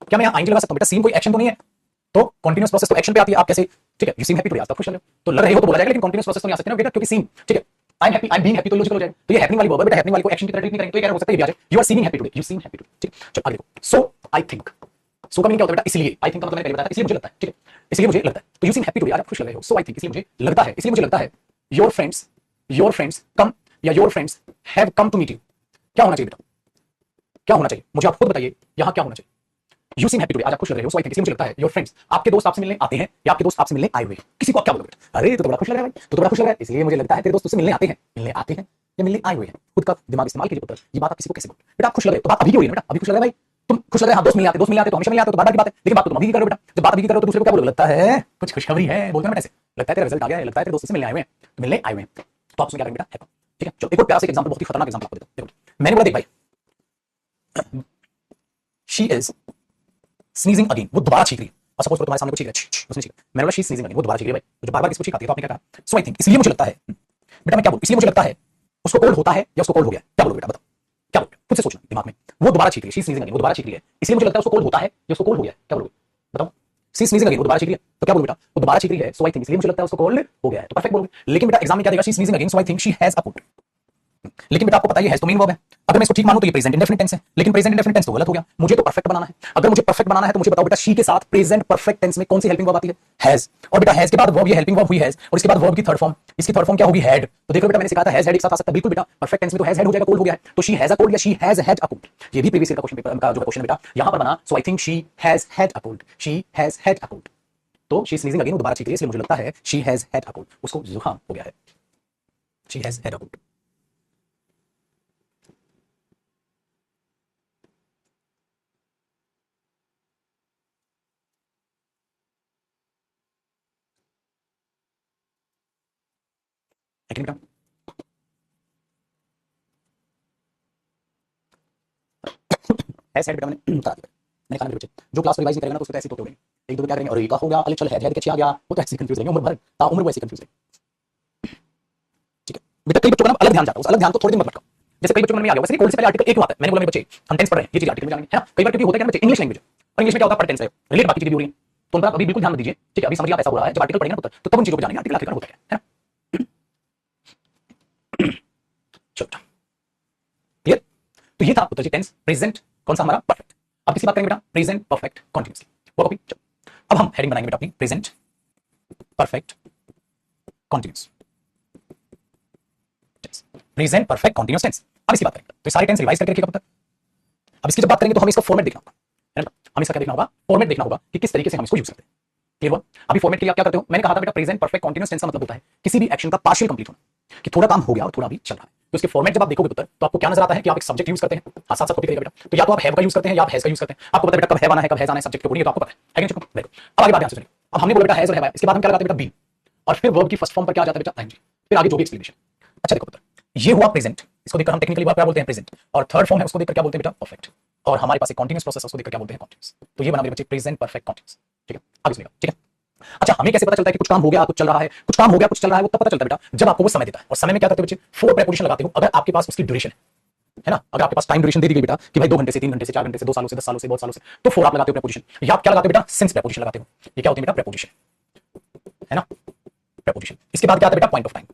क्या मैं आईएनजी लगा सकता हूं बेटा? सीम कोई एक्शन तो नहीं है, तो कंटीन्यूअस प्रोसेस तो एक्शन पे आती है, आप कैसे, ठीक है, यू सीम हैप्पी टुडे, आज तो खुश लग रहे हो, तो लग रहे हो तो बोला जाएगा, लेकिन कंटीन्यूअस प्रोसेस तो नहीं आ सकते ना बेटा, क्योंकि सीम, ठीक है, I am happy, I am being happy तो लॉजिकल हो जाएगा, तो ये हैपनिंग वाली वर्ब है बेटा, हैपनिंग वाली को एक्शन की तरह ट्रीट नहीं करेंगे, तो ये क्या हो सकता है, ये भी आ जाए, you are seeming happy today, you seem happy today, ठीक। चलो आगे देखो, सो आई थिंक, सो का मीनिंग क्या होता है बेटा? इसलिए, आई थिंक का मतलब मैंने पहले बताया था, इसलिए मुझे लगता है, ठीक है, इसलिए मुझे लगता है, तो यू सीम हैप्पी टुडे, आज आप खुश लग रहे हो, सो आई थिंक, इसलिए मुझे लगता है, इसलिए मुझे लगता है, योर फ्रेंड्स कम, या your friends have come to meet you, क्या होना चाहिए बेटा? क्या होना चाहिए मुझे आप खुद बताइए, यहां क्या होना चाहिए? यू सीम हैप्पी टुडे, आज आप खुश लग रहे हो, सो आई थिंक, इसलिए मुझे लगता है, योर फ्रेंड्स, आपके दोस्त आपसे मिलने आते हैं, या आपके दोस्त आपसे मिलने आए हुए हैं, किसी को आप क्या बोलोगे बेटा? अरे तो बड़ा खुश लग रहा है भाई, तो बड़ा खुश लग रहा है, इसलिए मुझे लगता है तेरे दोस्त तुझसे मिलने आते हैं, मिलने आते हैं या मिलने आए हुए हैं। खुद का दिमाग इस्तेमाल कीजिए पुत्र, ये बात आप किसी को कैसे बोल बेटा? आप खुश लग रहे हो तो बात अभी की हो रही है बेटा, अभी खुश लग रहा है भाई, तुम खुश लग रहे हैं, हाँ दोस्त मिलने आते तो हमेशा मिलने आते, तो बात की बात है, लेकिन बात तो तुम अभी की कर रहे हो बेटा। जब बात अभी की कर रहे हो तो दूसरे को क्या बोलोगे? लगता है कुछ खुशखबरी है, बोलते हैं ना, ऐसे लगता है तेरा रिजल्ट आ गया है, लगता है तेरे दोस्त से मिलने आए हुए हैं, तो मिलने आए हुए हैं, तो आप उसमें क्या करेंगे बेटा? हैप्पी, ठीक है। चलो एक और प्यारा सा एग्जांपल, बहुत ही खतरनाक एग्जांपल आपको देता हूं। देखो मैंने बोला देख भाई, शी इज स्नीजिंग अगेन, वो दोबारा छींक रही है, और सपोज करो तुम्हारे सामने कुछ छींक रहा है, उसने छींका, मैंने बोला शी इज स्नीजिंग अगेन, वो दोबारा छींक रही है भाई, तो जो बार-बार किसको छींकाती है तो आपने क्या कहा? सो आई थिंक, इसलिए मुझे लगता है बेटा, मैं क्या बोलूं, इसलिए मुझे लगता है उसको कोल्ड होता है या उसको कोल्ड हो गया, क्या बोलोगे बेटा? बताओ क्या बोलोगे, खुद से सोचना दिमाग में। वो दोबारा छींक रही है, शी इज स्नीजिंग अगेन, वो दोबारा छींक रही है, इसलिए मुझे लगता है उसको कोल्ड होता है या उसको कोल्ड हो गया, क्या बोलोगे? बताओ, शी इज स्नीजिंग अगेन, वो दोबारा छींक रही है, तो क्या बोलोगे बेटा? वो दोबारा छींक रही है, सो आई थिंक, इसलिए मुझे लगता है उसको कोल्ड हो गया है, तो परफेक्ट बोलोगे। लेकिन बेटा एग्जाम में क्या देगा? She is sneezing again, so I think she has a cold, लेकिन बेटा आपको पता ही है तो मेन वर्ब है, अगर मैं इसको ठीक मानूं तो ये प्रेजेंट इंडेफिनिट टेंस है, लेकिन प्रेजेंट इंडेफिनिट टेंस तो गलत हो गया, मुझे तो परफेक्ट बनाना है। अगर मुझे परफेक्ट बनाना है तो मुझे बताओ बेटा, शी के साथ प्रेजेंट परफेक्ट टेंस में कौन सी हेल्पिंग वर्ब आती है? हैज, और बेटा हैज के बाद वर्ब, ये हेल्पिंग वर्ब हुई हैज, और इसके बाद वर्ब की थर्ड फॉर्म, इसकी थर्ड फॉर्म क्या होगी? हैड। तो देखो बेटा मैंने सिखाया था हैज हैड एक साथ आ सकता है, बिल्कुल बेटा, परफेक्ट टेंस में तो हैज हैड हो जाएगा, कोल्ड हो गया है, तो शी हैज अ कोल्ड या she has had a cold. ये भी प्रीवियस ईयर का क्वेश्चन पेपर का जो क्वेश्चन बेटा यहां पर बना, so I think she has had a cold, she has had a cold, तो शी इज स्नीजिंग अगेन, वो दोबारा छींक रही है, इसलिए मुझे लगता है she has had a cold, उसको जुकाम हो गया है, she has had a cold. है कि नहीं बेटा? हैज हैड बेटा मैंने बता दिया, मैंने कहा मेरे बच्चे जो क्लास रिवाइज नहीं करेगा ना तो उसको तो ऐसे ही तोड़ेंगे, एक दो तो क्या करेंगे, अरे का हो गया, अरे चल हैज हैड कैसे आ गया, वो तो ऐसे कंफ्यूज रहेंगे उम्र भर, उम्र वो ऐसे कंफ्यूज रहेंगे, ठीक है बेटा। कई बच्चों का ना अलग ध्यान जाता है, उस अलग ध्यान को थोड़ी देर मत भटकाओ, जैसे कई बच्चों को मन में आ गया वैसे कोल्ड से पहले आर्टिकल एक हुआ था, मैंने बोला मेरे बच्चे हम टेंस पढ़ रहे हैं, ये चीज आर्टिकल में जानेंगे, है ना? कई बार क्योंकि होता है क्या बच्चे इंग्लिश लैंग्वेज, और इंग्लिश में क्या होता है, पर टेंस है, रिलेट बाकी चीजें भी हो रही हैं, तो उनका अभी बिल्कुल ध्यान मत दीजिए, ठीक है? अभी समझिए आप ऐसा हो रहा है, जब आर्टिकल पढ़ेंगे ना पुत्र तो तब उन चीजों को जानेंगे, आर्टिकल आखिर होता है ना? चलो क्लियर, तो ये था पुत्र जी टेंस प्रेजेंट, कौन सा हमारा? परफेक्ट। अब किसी बात करेंगे बेटा, प्रेजेंट परफेक्ट कंटीन्यूअसली, वो कॉपी। चलो अब हम हेडिंग बनाएंगे बेटा अपनी, present perfect continuous tense, present perfect continuous tense. अब इसकी बात करेंगे तो सारे टेंस रिवाइज करके रखिएगा पुत्र। अब इसकी जब बात करेंगे तो हमें इसका फॉर्मेट देखना होगा, है ना? हमें इसका क्या देखना होगा? फॉर्मेट देखना होगा कि किस तरीके से हम इसको यूज करते हैं, क्लियर हुआ? अभी फॉर्मेट के लिए आप क्या करते हो, मैंने कहा था बेटा प्रेजेंट परफेक्ट कंटीन्यूअस टेंस का मतलब होता है किसी भी एक्शन का पार्शियल कंप्लीट होना, कि थोड़ा काम हो गया और थोड़ा अभी चल रहा है, तो इसके फॉर्मेट जब आप देखोगे पुत्र तो आपको क्या नजर आता है कि आप एक सब्जेक्ट यूज करते हैं, हाँ साथ साथ कॉपी करिएगा बेटा, तो या तो आप हैव का यूज करते हैं या आप हैज का यूज करते हैं, आपको पता है बेटा कब हैव आना है कब हैज आना है, सब्जेक्ट के ऊपर, ये तो आपको पता है कि नहीं? अब आगे बात ध्यान से सुनिए, अब हमने बोला बेटा हैज और हैव, इसके बाद हम क्या लगाते हैं बेटा? बीन, और फिर वर्ब की फर्स्ट फॉर्म पर क्या आ जाता है बेटा? आईएनजी, फिर आगे जो भी एक्सप्लेनेशन। अच्छा देखो पुत्र, ये हुआ प्रेजेंट, इसको देखकर हम टेक्निकली क्या बोलते हैं? प्रेजेंट, और थर्ड फॉर्म है उसको देखकर क्या बोलते हैं बेटा? परफेक्ट, और हमारे पास एक कंटीन्यूअस प्रोसेस उसको देखकर क्या बोलते हैं? कंटीन्यूअस। तो ये बना मेरे बच्चे प्रेजेंट परफेक्ट कंटीन्यूअस, ठीक है? आगे सुनिएगा, ठीक है? अच्छा हमें कैसे पता चलता है कि कुछ काम हो गया कुछ चल रहा है, कुछ काम हो गया कुछ चल रहा है, वो तब पता चलता है बेटा जब आपको वो समय देता है, और समय में क्या करते हैं बच्चे? फोर प्रेपोजिशन लगाते हो, अगर आपके पास उसकी ड्यूरेशन है ना, अगर आपके पास टाइम ड्यूरेशन दे दी गई बेटा कि भाई 2 घंटे से 3 घंटे से 4 घंटे से 2 सालों से 10 सालों से बहुत सालों से, तो फोर आप लगाते हो प्रेपोजिशन, या आप क्या लगाते हो बेटा? सिंस प्रेपोजिशन लगाते हो, ये क्या होती है बेटा? प्रेपोजिशन, है ना? प्रेपोजिशन। इसके बाद क्या आता है बेटा? पॉइंट ऑफ टाइम,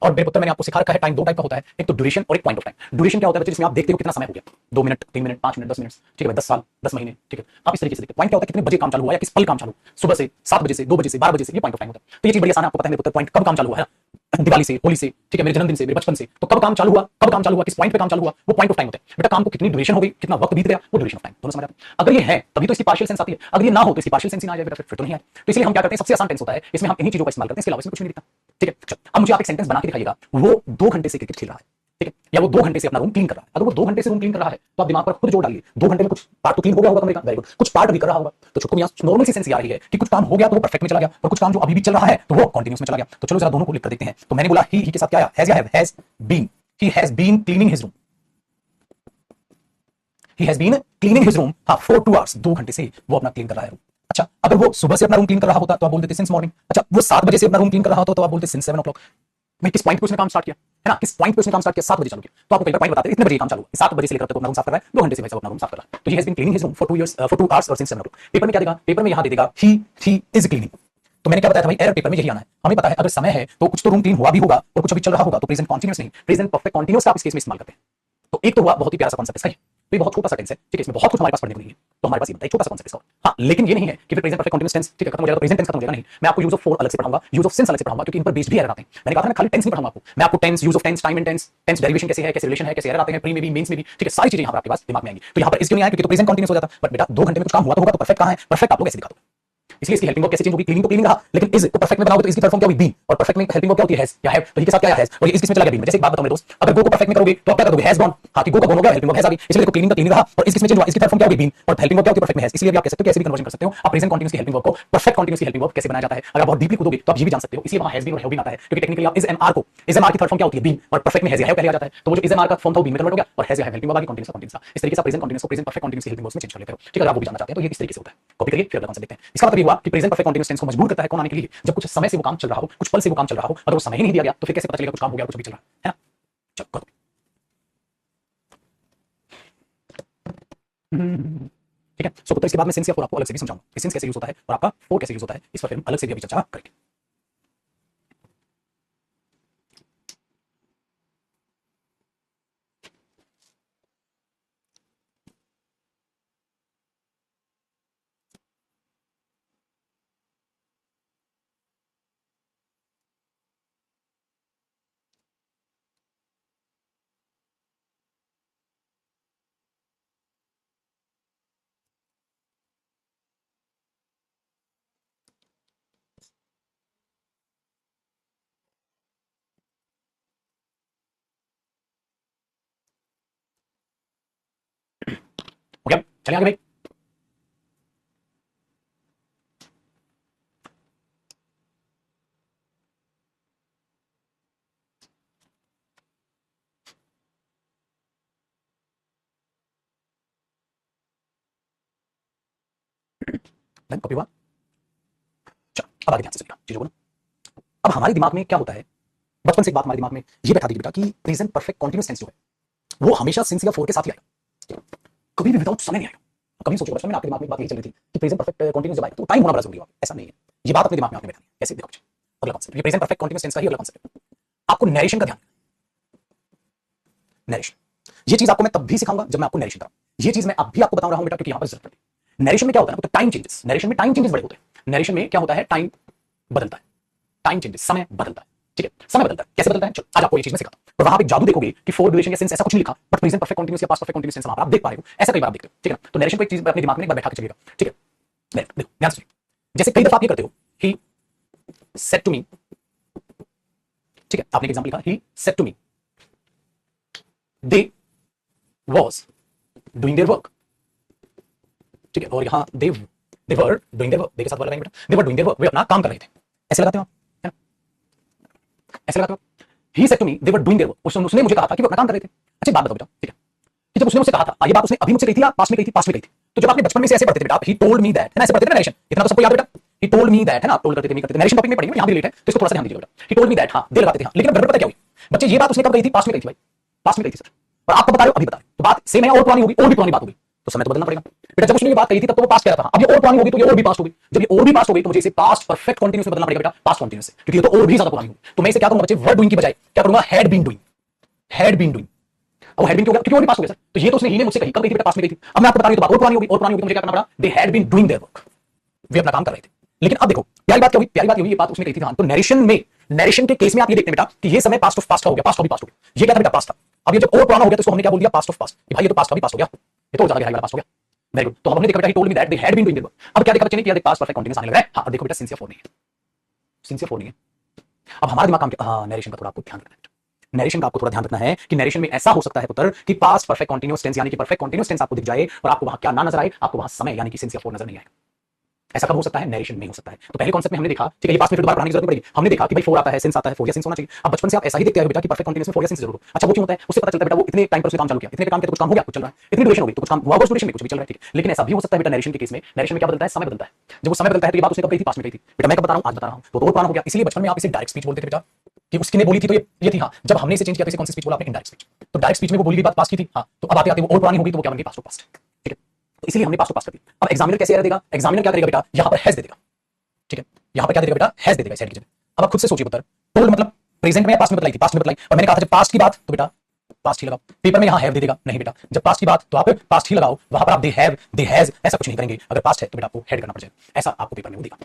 और मेरे पुत्र मैंने आपको सिखा रखा है टाइम दो टाइप का होता है, एक तो ड्यूरेशन और एक पॉइंट ऑफ टाइम। ड्यूरेशन क्या होता है बच्चे? जिसमें आप देखते हो कितना समय हो गया, 2 मिनट 3 मिनट 5 मिनट 10 मिनट, ठीक है, 10 साल 10 महीने, ठीक है, आप इस तरीके से देखते हैं। पॉइंट क्या होता है? कितने बजे काम चालू हुआ या किस पल काम चालू, सुबह से 7 बजे से 2 बजे से 12 बजे से, ये पॉइंट ऑफ टाइम होता है। तो ये चीज बड़ी आसान है, आपको पता है मेरे पुत्र पॉइंट कब काम चालू हुआ है, दिवाली से, होली से, ठीक है, मेरे जन्मदिन से, मेरे बचपन से, तो कब काम चालू हुआ, कब काम चालू हुआ, किस पॉइंट पे काम चालू हुआ, वो पॉइंट ऑफ टाइम होता है बेटा। काम को कितनी ड्यूरेशन हो गई, कितना वक्त बीत गया, वो ड्यूरेशन ऑफ टाइम, दोनों समझ आते हैं। अगर ये है तभी तो इसकी पार्शियल सेंस आती है, अगर ये ना हो तो इसकी पार्शियल सेंस ही ना आ जाए बेटा, फिर तो नहीं है। तो इसलिए हम क्या करते हैं, सबसे आसान टेंस होता है, इसमें हम इन्हीं चीजों का इस्तेमाल करते हैं, इसके अलावा इसमें कुछ नहीं दिखता। ठीक है, चलो अब मुझे आप एक सेंटेंस बना के दिखाइएगा, वो 2 घंटे से क्रिकेट खेल रहा है, ठीक है, या वो 2 घंटे से अपना रूम क्लीन कर रहा है। अगर वो 2 घंटे से रूम क्लीन कर रहा है तो आप दिमाग पर खुद जोर डालिए, 2 घंटे में कुछ पार्ट तो क्लीन हो गया होगा कमरे का, वेरी गुड, कुछ पार्ट भी कर रहा होगा। तो छुटको यहाँ नॉर्मल सी सेंस आ रही है कि कुछ काम हो गया तो वो परफेक्ट में चला गया, और कुछ काम जो अभी भी चल रहा है तो वो कंटिन्यूस में चला गया। तो चलो जरा दोनों को लिख कर देखते हैं। तो मैंने बोला ही के साथ क्या आया, हैज या has been, he has been cleaning his room, he has been cleaning his room, हाँ, फॉर 2 आवर्स, 2 घंटे से वो अपना क्लीन कर रहा है रूम। अच्छा, अगर वो सुबह से अपना रूम क्लीन कर रहा होता तो आप बोल देते सिंस मॉर्निंग। अच्छा, वो 7 बजे से अपना रूम क्लीन कर रहा होता तो आप बोलते सिंस 7 o'clock। मैं किस पॉइंट पे उसने काम स्टार्ट किया है ना, किस पॉइंट पे उसने काम स्टार्ट किया, 7 बजे चालू किया, तो आपको कई बार पॉइंट बताते हैं इतने बजे काम चालू हुआ, 7 बजे से लेकर तक अपना रूम साफ कर रहा है, 2 घंटे से वैसे अपना रूम साफ कर रहा है। तो he has been cleaning his room for 2 years, for 2 hours और सिंस 7 o'clock। पेपर में क्या देगा, पेपर में यहां दे देगा ही इज क्लीनिंग। तो मैंने क्या बताया था भाई, एरर पेपर में यही आना है। हमें पता है अगर समय है तो कुछ तो रूम क्लीन हुआ भी होगा और कुछ अभी चल रहा होगा, तो प्रेजेंट कंटीन्यूअस नहीं, प्रेजेंट परफेक्ट कंटीन्यूअस का आप इस केस में इस्तेमाल करते हैं। तो एक तो हुआ बहुत ही प्यारा सा कांसेप्ट इसका, तो ये बहुत छोटा सा टेंस है, ठीक है, इसमें बहुत कुछ हमारे पास पढ़ने को नहीं है, तो हमारे पास ये बनता है छोटा सा कांसेप्ट इसका। हाँ, लेकिन ये नहीं है कि फिर प्रेजेंट परफेक्ट कंटीन्यूअस टेंस, ठीक है, खत्म हो जाएगा, प्रेजेंट टेंस खत्म हो जाएगा, नहीं, मैं आपको यूज ऑफ फॉर अलग से पढ़ाऊंगा, यूज ऑफ सिंस अलग से पढ़ाऊंगा, क्योंकि इन पर बेस्ड भी एरर आते हैं। मैंने कहा था मैं खाली टेंस नहीं पढ़ाऊंगा आपको, मैं आपको tense, use of tense, time and tense, tense derivation कैसे है, कैसे रिलेशन है, कैसे एरर आते हैं, प्री में भी, मेंस में भी, ठीक है, सारी चीजें यहां पर आपके पास दिमाग में आएंगी। तो यहां पर इसक्यों नहीं आया, क्योंकि तो प्रेजेंट कंटीन्यूअस हो जाता, बट बेटा 2 घंटे में कुछ काम हुआ तो होगा, तो परफेक्ट कहां है, परफेक्ट आप लोग कैसे दिखा दो, इसलिए इसकी हेल्पिंग वर्ब कैसे चेंज होगी, क्लीनिंग तो क्लीनिंग रहा, लेकिन इज को परफेक्ट में बनाओगे तो इसकी थर्ड फॉर्म क्या होगी, बीन, और परफेक्ट में हेल्पिंग वर्ब क्या होती है, हैज या हैव, तो इसके साथ क्या है, हैज, और ये इसमें चला गया बीन। जैसे एक बात बताऊं मेरे दोस्त, अगर गो को परफेक्ट में करोगे तो आप क्या करोगे, हैज गॉन, हां कि गो का गॉन हो गया, हेल्पिंग वर्ब हैज आ गई, इसलिए देखो क्लीनिंग का क्लीनिंग रहा, और इसमें चेंज हुआ, इसकी थर्ड फॉर्म क्या होगी, बीन, और हेल्पिंग वर्ब क्या होती है, परफेक्ट में हैज, इसलिए भी आप कह सकते हो कि ऐसे भी कन्वर्जन कर सकते हो आप प्रेजेंट कंटीन्यूअस की हेल्पिंग वर्ब को परफेक्ट कंटीन्यूअस की हेल्पिंग वर्ब कैसे बनाया जाता है। अगर बहुत डीपली कूदोगे तो आप ये भी जान सकते हो, इसलिए वहां हैज बीन और हैव बीन आता है, क्योंकि टेक्निकली आप इज एंड आर को, इज एंड आर की थर्ड फॉर्म क्या होती है, बीन, और परफेक्ट में हैज या हैव पहले आ जाता है, तो वो जो इज एंड आर का फॉर्म था वो बीन में कन्वर्ट हो गया, और हैज या हैव हेल्पिंग वर्ब आ गई, कंटीन्यूअस कंटीन्यूअस। इस तरीके से प्रेजेंट कंटीन्यूअस को प्रेजेंट परफेक्ट कंटीन्यूअस की हेल्पिंग वर्ब में चेंज कर लेते हो, ठीक है, अगर आप वो भी जानना चाहते हैं तो ये इस तरीके से होता है। कॉपी करिए, फिर अगला कॉन्सेप्ट देखते हैं। इसका मतलब ये हुआ कि प्रेजेंट परफेक्ट कंटीन्यूअस टेंस को मजबूर करता है कौन आने के लिए, जब कुछ समय से वो काम चल रहा हो, कुछ पल से वो काम चल रहा हो। अगर वो समय ही नहीं दिया गया तो फिर कैसे पता चलेगा कुछ काम हो गया, कुछ भी चल रहा है ना। चलो करो, ठीक है। सो तो इसके बाद में सेंस या फॉर आपको अलग से भी समझाऊंगा कि सेंस कैसे यूज होता है और आपका फॉर कैसे यूज होता है, इस पर फिर हम अलग से भी अभी चर्चा करेंगे। हो गया, चलिए आगे भाई। डन, कॉपी हुआ। चलो अब आगे ध्यान से सुनिएगा चीजों को ना। अब हमारे दिमाग में क्या होता है, बचपन से एक बात हमारे दिमाग में ये बैठा दी बेटा कि प्रेजेंट परफेक्ट कंटीन्यूअस टेंस जो है वो हमेशा सिंस या फॉर के साथ ही आएगा, कभी भी विदाउट समय नहीं आएगा। कभी सोचो बचपन में आपके दिमाग में बात यही चल रही थी कि प्रेजेंट परफेक्ट कंटीन्यूअस जब आएगा तो टाइम होना बड़ा जरूरी है, ऐसा नहीं है। ये बात अपने दिमाग में आपने बैठा दी, कैसे देखो बच्चे। अगला कॉन्सेप्ट, ये प्रेजेंट परफेक्ट कंटीन्यूअस टेंस का ही अगला कॉन्सेप्ट है। आपको नरेशन का ध्यान, नरेशन, ये चीज आपको मैं तब भी सिखाऊंगा जब मैं आपको नरेशन कराऊं। ये चीज मैं अब भी आपको बता रहा हूं बेटा क्योंकि यहां पर जरूरत पड़ती है। नरेशन में क्या होता है ना, तो टाइम चेंजेस, नरेशन में टाइम चेंजेस बड़े होते हैं। नरेशन में क्या होता है, टाइम बदलता है, टाइम चेंजेस, समय बदलता है, ठीक है, समय बदलता है। कैसे बदलता है, चलो आज आपको ये चीज मैं सिखाता हूं। तो वहां पे जादू देखोगे कि फॉर ड्यूरेशन या सिंस ऐसा कुछ नहीं लिखा, बट प्रेजेंट परफेक्ट कंटीन्यूअस या पास्ट परफेक्ट कंटीन्यूअस टेंस वहां पर आप देख पा रहे हो, ऐसा कई बार आप देखते हो, ठीक है ना। तो नरेशन को एक चीज अपने दिमाग में एक बार बैठा के चलिएगा, ठीक है। देखो ध्यान से, जैसे कई दफा आप ये करते हो, ही सेड टू मी, ठीक है, आपने एक एग्जांपल लिखा, he said to me they was doing their work, ठीक है, और यहां they were doing their work, they के साथ वाला लाइन बेटा, they were doing their work, वे अपना काम कर रहे थे, ऐसे लगाते हो आप, है ना, ऐसे लगाते हो। He said to me they were doing their work, उसने मुझे कहा था कि वो अपना काम कर रहे थे। अच्छा बात बताओ बेटा, ठीक है, कि जब उसने मुझसे कहा था, ये बात उसने अभी मुझसे कही थी या पास्ट में कही थी, पास्ट में कही थी। तो जब आपने बचपन में से ऐसे पढ़ते थे बेटा, ही टोल्ड मी दैट, है ना, ऐसे पढ़ते थे नरेशन, इतना तो सबको याद है बेटा, ही टोल्ड मी दैट, है ना, आप टोल्ड करते थे, मी करते थे, नरेशन टॉपिक में पढ़ेंगे, यहां भी रिलेट है, तो इसको थोड़ा सा ध्यान दीजिएगा बेटा। ही टोल्ड मी दैट, हां दे लगाते थे, हां, लेकिन गड़बड़ पता क्या हुई बच्चे, ये बात उसने कब कही थी, पास्ट में कही थी भाई, पास्ट में कही थी सर, और आप कब बता रहे हो, अभी बता रहे हो, तो बात सेम है और पुरानी होगी, और भी पुरानी बात होगी, तो समय तो बदलना पड़ेगा बेटा। जब उसने ये बात कही थी तब तो वो पास्ट कह रहा था, अब ये और पुरानी होगी तो ये और भी पास्ट होगी, जब ये और भी पास्ट होगी तो मुझे इसे पास्ट परफेक्ट कंटीन्यूअस में बदलना पड़ेगा बेटा, पास्ट कंटीन्यूअस से, क्योंकि ये तो और भी ज्यादा पुरानी होगी। तो मैं इसे क्या करूंगा बच्चे, वर्ड डूइंग की बजाय क्या करूंगा, had been doing, had been doing. अब हैड बीन क्यों हो गया, क्योंकि और भी पास्ट हो गया सर, तो ये तो उसने ही ने मुझसे कही, कब कही थी बेटा, पास्ट में कही थी। अब मैं आपको बता रही हूं तो बात और पुरानी होगी, और पुरानी होगी तो मुझे क्या करना पड़ा, they had been doing their work, वे अपना काम कर रहे थे। लेकिन अब देखो प्यारी बात क्या हुई, प्यारी बात ये हुई, ये बात उसने कही थी हाँ। तो नरेशन के केस में आप ये देखते हैं बेटा कि ये समय पास्ट ऑफ पास्ट का हो गया, पास्ट का भी पास्ट हो गया। ये क्या था बेटा, पास्ट था। अब ये जब और पुराना हो गया तो इसको हमने क्या बोल दिया, पास्ट ऑफ पास्ट। भाई ये तो पास्ट का भी पास्ट हो गया, ये तो ज्यादा गहराई वाला पास्ट हो गया। Very good. तो हमने देखा बेटा he told me that they had been doing this work. अब क्या देखा बच्चे ने कि यार पास्ट परफेक्ट कंटीन्यूअस आने लगा है। हाँ देखो बेटा सिंसियर फॉर नहीं है, सिंसियर फॉर नहीं है। अब हमारा दिमाग काम किया, हाँ नरेशन का थोड़ा आपको ध्यान रखना है, नरेशन का आपको थोड़ा ध्यान रखना है कि नरेशन में ऐसा हो सकता है पुत्र कि पास्ट परफेक्ट कंटीन्यूअस टेंस यानी कि परफेक्ट कंटीन्यूअस टेंस आपको दिख जाए और आपको वहां क्या ना नजर आए, आपको वहां समय यानी कि सिंसियर फॉर नजर नहीं आएगा। ऐसा कब हो सकता है, नरेशन में हो सकता है। तो पहले कॉन्सेप्ट में हमने देखा, ठीक है, ये पास्ट में फिर दोबारा पढ़ाने की जरूरत पड़ेगी। हमने देखा कि भाई फोर आता है, सिंस आता है, फोर या सिंस होना चाहिए। अब बचपन से आप ऐसा ही देखते हैं बेटा कि परफेक्ट कंटीन्यूअस में फोर या सिंस जरूर हो। अच्छा वो क्यों होता है, उससे पता चलता है बेटा वो इतने टाइम पर उसने काम चालू किया, इतने काम किया तो कुछ काम हो गया, कुछ चल रहा है, इतनी ड्यूरेशन हो गई तो कुछ काम हुआ, ड्यूरेशन में कुछ भी चल रहा है, ठीक है। लेकिन ऐसा भी हो सकता है बेटा नरेशन के केस में, नरेशन में क्या बदलता है, समय बदलता है। जब वो समय बदलता है तो ये बात उसने कब कही थी, पास्ट में कही थी बेटा, मैं कब बता रहा हूं, आज बता रहा हूं। तो और पुराना हो गया, इसलिए बचपन में आप इसे डायरेक्ट स्पीच बोलते थे बेटा कि उसकी बोली थी तो ये थी हाँ। जब हमने इसे चेंज किया तो इसे कौन सी स्पीच बोला आपने, इनडायरेक्ट स्पीच। तो डायरेक्ट स्पीच में वो बोली गई बात पास्ट की थी हाँ। तो अब आते आते वो और पुरानी हो गई तो वो क्या बन गई, पास्ट ऑफ पास्ट, ठीक है। तो इसलिए हमने पास्ट ऑफ पास्ट कर दी। अब एग्जामिनर कैसे एरर देगा, एग्जामिनर क्या करेगा बेटा, यहां पर हैज दे देगा, ठीक है, यहां पर क्या दे देगा बेटा, हैज दे देगा साइड की जगह। अब आप खुद से सोचिए पुत्र, टोल्ड मतलब प्रेजेंट में पास्ट में बतलाई थी, पास्ट में बतलाई, और मैंने कहा था जब पास्ट की बात तो बेटा पास्ट ही लगाओ। पेपर में यहां हैव दे देगा, नहीं बेटा जब पास्ट की बात तो आप पास्ट ही लगाओ, वहां पर आप दे हैव दे हैज ऐसा कुछ नहीं करेंगे। अगर पास्ट है तो बेटा आपको हेड करना पड़ जाएगा, ऐसा आपको पेपर में वो देगा,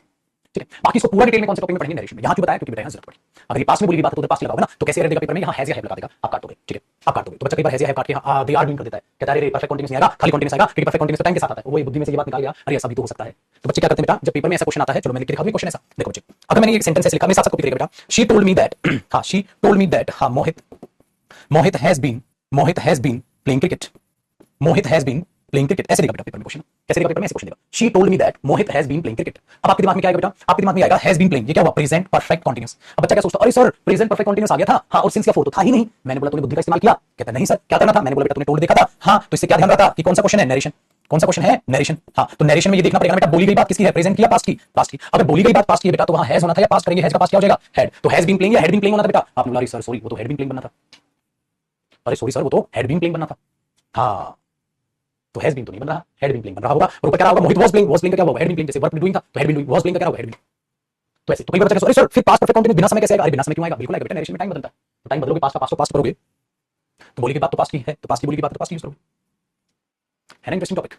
ठीक है। बाकी इसको पूरा डिटेल में कौन से टॉपिक में पढ़ेंगे, नरेशन में। यहां क्यों बताया, क्योंकि बेटा यहां जरूरत पड़ी। अगर ये पास्ट में बोली बात है तो पास्ट लगाओगे ना, तो कैसे एरर देगा पेपर में, यहां हैज या हैव लगा देगा, आप काट दोगे, ठीक है, आप काट दोगे। तो बच्चा कई बार हैज या हैव काट के दे आर डूइंग कर देता है, कहता है अरे परफेक्ट कंटीन्यूअस नहीं आएगा, खाली कंटीन्यूअस आएगा, क्योंकि परफेक्ट कंटीन्यूअस टाइम के साथ आता है। वो बुद्धि में से ये बात निकाल गया, अरे ऐसा भी तो हो सकता है। तो बच्चे क्या करते हैं बेटा, जब पेपर में ऐसा क्वेश्चन आता है, चलो मैंने लिख दिखा दूं क्वेश्चन ऐसा, देखो बच्चे, अगर मैंने एक सेंटेंस ऐसे लिखा, मेरे साथ कॉपी करेगा बेटा, शी टोल्ड मी दैट, हां शी टोल्ड मी दैट, हां Mohit has been playing cricket, Mohit has been playing cricket, ऐसे लिखा बेटा पेपर में क्वेश्चन, कैसे लिखा पेपर में, ऐसे क्वेश्चन देगा, she told me that Mohit has been playing cricket. अब आपके दिमाग में क्या आएगा बेटा, आपके दिमाग में आएगा हैज बीन प्लेइंग, ये क्या हुआ, प्रेजेंट परफेक्ट कंटीन्यूअस। अब बच्चा क्या सोचता है, अरे सर प्रेजेंट परफेक्ट कंटीन्यूअस आ गया था हाँ, और सिंस का फोर तो था ही नहीं। मैंने बोला तूने बुद्धि का इस्तेमाल किया, कहता नहीं सर क्या करना था, मैंने बोला बेटा तूने टोल्ड देखा था हाँ, तो इससे क्या ध्यान रखा कि कौन सा क्वेश्चन है, नरेशन, कौन सा क्वेश्चन है, नरेशन हाँ। तो नरेशन में ये देखना पड़ेगा बेटा बोली गई बात किसकी है, प्रेजेंट की या पास्ट की, पास्ट की। अगर बोली गई बात पास्ट की है बेटा तो वहां हैज होना था या पास्ट करेंगे, हैज का पास्ट क्या हो जाएगा, हैड। तो हैज बीन प्लेइंग या हैड बीन प्लेइंग होना था बेटा, आपने बोला अरे सर सॉरी वो तो हैड बीन प्लेइंग बनना था, अरे सॉरी सर वो तो हैड बीन प्लेइंग बनना था हाँ। तो हैज बीन तो नहीं बन रहा, हैड बीन प्लेइंग बन रहा होगा, और ऊपर क्या होगा, मोहित वाज प्लेइंग का क्या होगा, हैड बीन प्लेइंग, जैसे वर्क में डूइंग था तो had been doing, was playing का क्या होगा, हैड बीन। तो ऐसे तो कई बार बच्चा, अरे सर फिर पास्ट परफेक्ट कंटीन्यूअस बिना समय कैसे आएगा, अरे बिना समय क्यों आएगा, बिल्कुल आएगा बेटा, नरेशन में टाइम बदलता है, तो टाइम बदलोगे पास्ट का पास्ट तो पास्ट करोगे, तो बोली की बात तो पास्ट की है तो पास्ट की बोली की बात तो पास्ट यूज करोगे, है ना, इंटरेस्टिंग टॉपिक।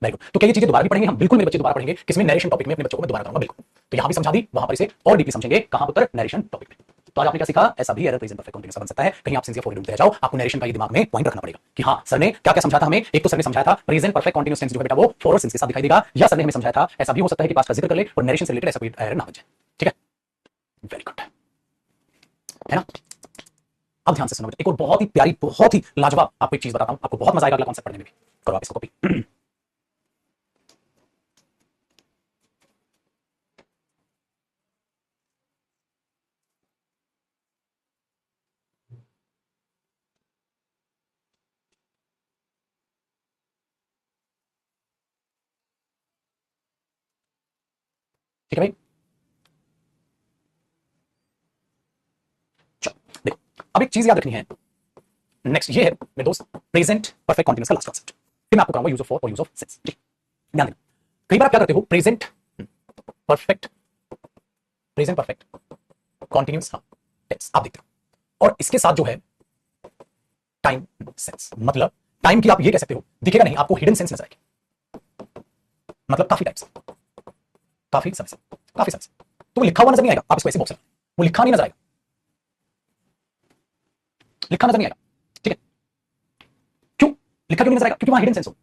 Very good. तो क्या ये चीजें दोबारा भी पढ़ेंगे हम, बिल्कुल मेरे बच्चे दोबारा पढ़ेंगे, किसमें, नरेशन टॉपिक में, अपने बच्चों को मैं दोबारा कराऊंगा बिल्कुल। तो यहां भी समझा दी, वहां पर इसे और डीपली समझेंगे, कहां पर, नरेशन टॉपिक में। तो आज आपने क्या सीखा, ऐसा भी एरर प्रेजेंट परफेक्ट कंटीन्यूअस बन सकता है, कहीं आप सिंसियर फॉर ढूंढते जाओ, आपको नरेशन का ये दिमाग में पॉइंट रखना पड़ेगा कि हाँ सर ने क्या क्या समझाया था हमें। एक तो सर ने समझाया था प्रेजेंट परफेक्ट कंटीन्यूअस टेंस जो है बेटा वो फॉर और सिंस के साथ दिखाई देगा, या सर ने हमें समझाया था ऐसा भी हो सकता है कि पास्ट का जिक्र कर ले और नरेशन से रिलेटेड ऐसा कोई एरर ना बन जाए, ठीक है। वेरी गुड, है ना। अब ध्यान से सुनो, एक और बहुत ही प्यारी, बहुत ही लाजवाब आपको एक चीज बताता हूं, आपको बहुत मजा आएगा अगला कॉन्सेप्ट पढ़ने में भी। करो आप इसको कॉपी। ठीक है भाई, चलो देखो, अब एक चीज याद रखनी है, नेक्स्ट ये है मेरे दोस्त प्रेजेंट परफेक्ट कंटीन्यूअस का लास्ट कॉन्सेप्ट, फिर मैं आपको कराऊंगा यूज ऑफ फॉर और यूज ऑफ सिंस, ठीक। ध्यान देना, कई बार आप क्या करते हो, present perfect, present perfect continuous हाँ टेंस आप देखते हो, और इसके साथ जो है टाइम सेंस, मतलब टाइम की आप ये कह सकते हो, दिखेगा नहीं आपको, हिडन सेंस नजर आएगी, मतलब काफी टाइम से, काफी समय से, काफी समय से। तो वो लिखा हुआ नजर नहीं आएगा, आप इसको ऐसे बॉक्स में, वो लिखा नहीं नजर आएगा, लिखा नजर नहीं आएगा, ठीक है। क्यों लिखा क्यों नहीं नजर आएगा, क्योंकि वहां हिडन सेंस हो।